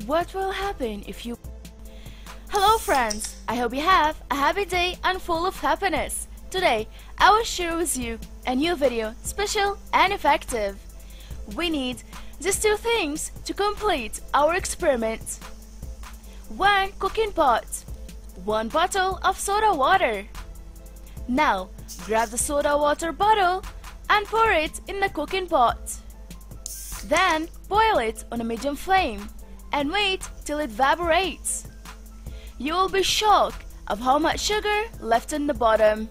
What will happen if you... Hello friends, I hope you have a happy day and full of happiness. Today, I will share with you a new video, special and effective. We need these two things to complete our experiment. 1 cooking pot, 1 bottle of soda water. Now, grab the soda water bottle and pour it in the cooking pot. Then, boil it on a medium flame and wait till it evaporates. You will be shocked of how much sugar left in the bottom.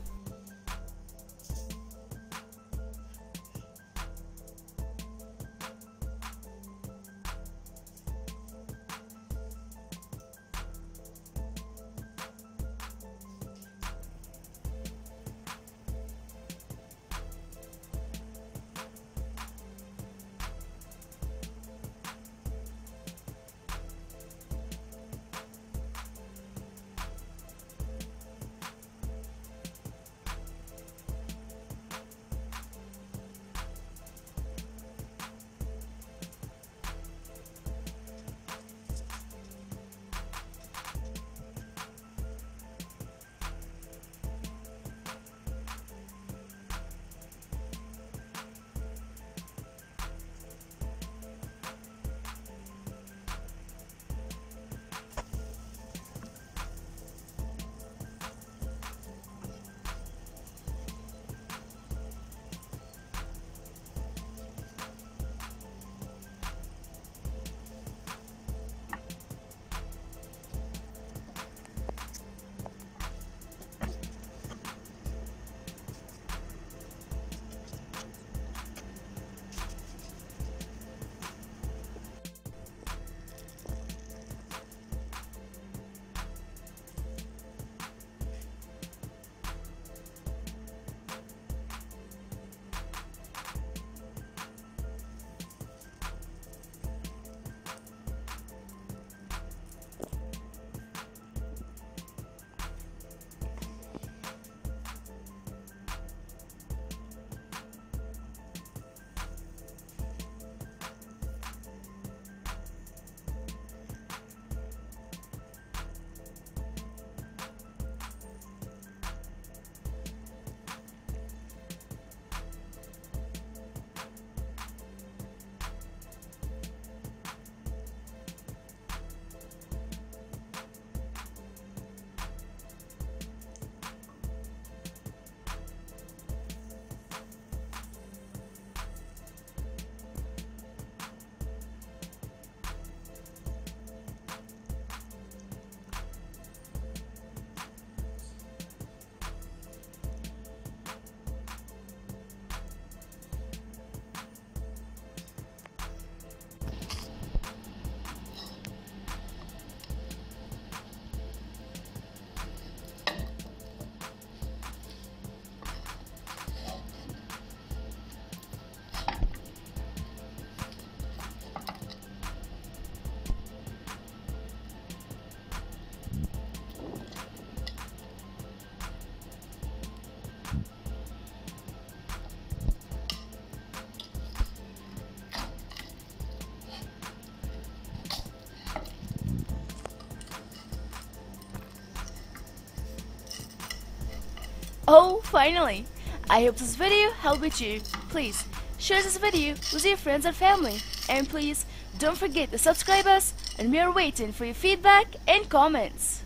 Oh, finally! I hope this video helped with you. Please share this video with your friends and family. And please don't forget to subscribe us, and we are waiting for your feedback and comments.